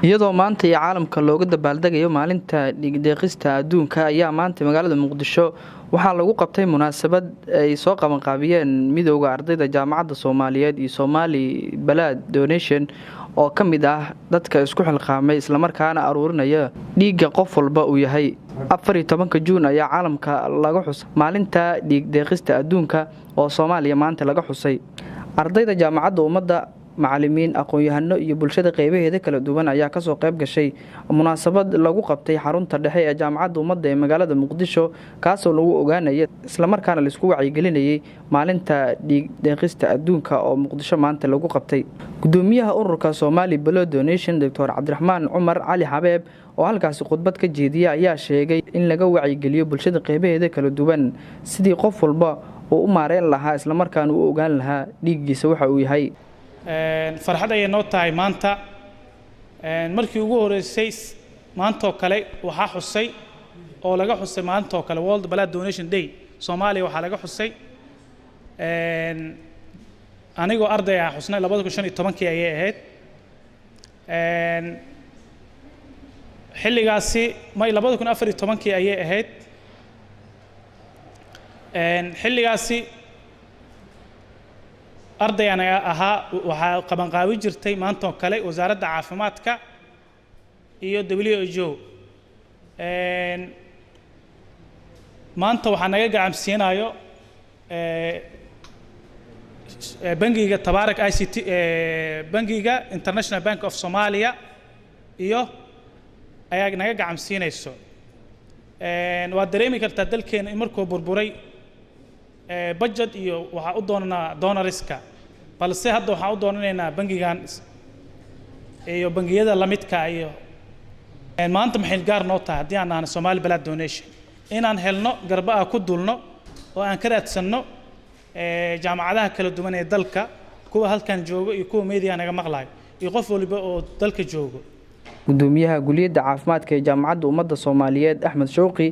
iyadoo maanta iyo caalamka looga dabaaldegayo maalinta dhiig-deeqista adduunka ayaa maanta magaalada Muqdisho waxaa lagu qabtay munaasabad ay soo qabanqaabiyeen midowga ardayda jaamacadda Soomaaliyeed iyo Somali Blood Donation oo ka mid ah dadka isku xilqaamay isla markaana aruurinaya dhiigga qof walba uu yahay 14 Juun ayaa caalamka laga xusay maalinta dhiig-deeqista adduunka oo Soomaaliya maanta laga xusay ardayda jaamacadda ummadda macallimiin aqoon-yahano iyo bulshada qaybaheeda kala duwan ayaa ka soo qayb gashay munaasabad lagu qabtay xarunta dhexe ee jaamacadda ummadda ee magaalada Muqdisho kaas oo lagu ogaanayay isla markaana la isku wacyigelinayay maalinta dhiig-deeqista adduunka oo Muqdisho maanta lagu qabtay gudoomiyaha ururka Somali Blood Donation Dr. Cabdiraxmaan Cumar Cali Xabeeb oo halkaas khudbad ka jeediyay ayaa sheegay in laga wacyigeliyo bulshada qaybaheeda kala duwan sidii qof walba oo u maareyn lahaa isla markaana uu ogaan lahaa dhiiggiisa waxa uu yahay farxad ay noo tahay maanta markii ugu horeysay maanta oo kale waxa xusay oo laga xusay maanta oo kale World Blood Donation Day Soomaaliya waxa laga xusay anigoo arday ah xusnay 2015 ayay ahayd xilligaasi may 2014 ayay ahayd xilligaasi arday anaga ahaa waxa qabanqaabi jirtay maanta oo kale wasaaradda caafimaadka iyo WHO maanta waxa naga gacansiinayo bangiga Tabarak ICT bangiga International Bank of Somalia iyo ayaa naga gacansiinayso waa dareemi kartaa dalkeena in markuu burburay budget iyo waxa u doonanaa donoriska balse hadda waxa u doonanaynaa bangigan iyo bangiyada la midka iyo maanta maxay gaar noo tahay hadii aan Somali Blood Donation inaan helno garbaha ku dulno oo aan ka raadsanno jaamacadaha kala duwan ee dalka kuwa halkan jooga iyo kuwa media naga maqlaay iyo qof waliba oo dalka joogo gudoomiyaha guliyada caafimaadka ee jaamacadda ummadda Soomaaliyeed Axmed Shawqi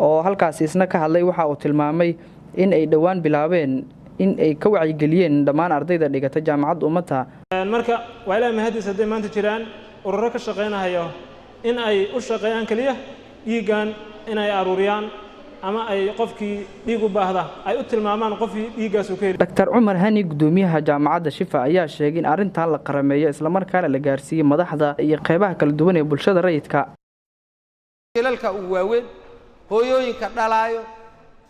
oo halkaas isna ka hadlay waxa uu tilmaamay in ay dhawaan bilaabeen in ay ka wacyigeliyeen dhammaan ardayda dhigata jaamacadda ummadda marka waa ilaahay mahadiis haday maanta jiraan ururo ka shaqeynayo in ay u shaqeeyaan kaliya dhiigan in ay aruuriyaan ama ay qofkii dhiig u baahda ay u tilmaamaan qofkii dhiigaas uu ka heli Dr. Cumar Hani gudoomiyaha jaamacadda Shifa ayaa sheegay in arintan la qarameeyo isla markaana la gaarsiiyay madaxda iyo qaybaha kala duwan ee bulshada rayidka jilalka uu waaweyn hooyooyinka dhalaayo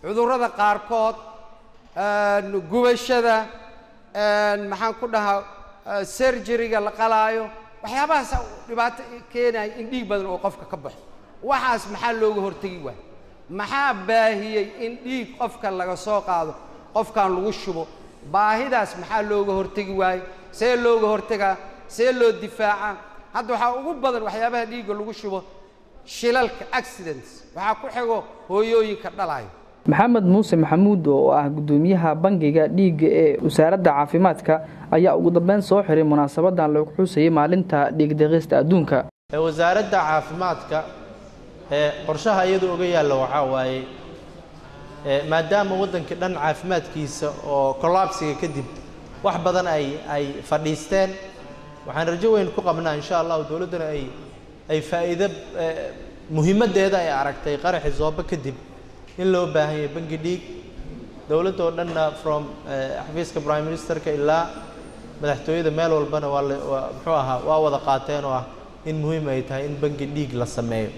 cudurrada qaarkood gubashada maxaan ku dhahaa surgery-ga la qalaayo waxyaabahaas dhibaato keenay in dhiig badan oo qofka ka baxo waxaas maxaa looga hortagi waay maxaa baahiyay in dhiig qofka laga soo qaado qofkan lagu shubo baahidaas maxaa looga hortagi waay see looga hortagaa see loo difaaca hadda waxa ugu badan waxyaabaha dhiigga lagu shubo shilalka accidents waxa ku xigo hooyooyinka dhalaayo Maxamed Muuse Maxamuud oo ah gudoomiyaha bangiga dhiigga ee wasaaradda caafimaadka ayaa ugu dambeyn soo xiray munaasabadan lagu xusay maalinta dhiig-deeqista adduunka wasaaradda caafimaadka qorshaha iyadu uga yaalo waxa waaye maadaama wadanka dhan caafimaadkiisa oo collapse kadib wax badan ay fadhiisteen waxaan rajo weyn ku qabnaa insha Allah dawladuna ay faa'iido muhiimadeeda ay aragtay qaraxi Zooba kadib in loo baahan yahay bangi dhiig dawladda oo dhan from xafiiska prime ministerka ilaa madaxtooyada meel walbana waa muxuu ahaa waa wada qaateen oo ah in muhiim ay tahay in bangi dhiig la sameeyo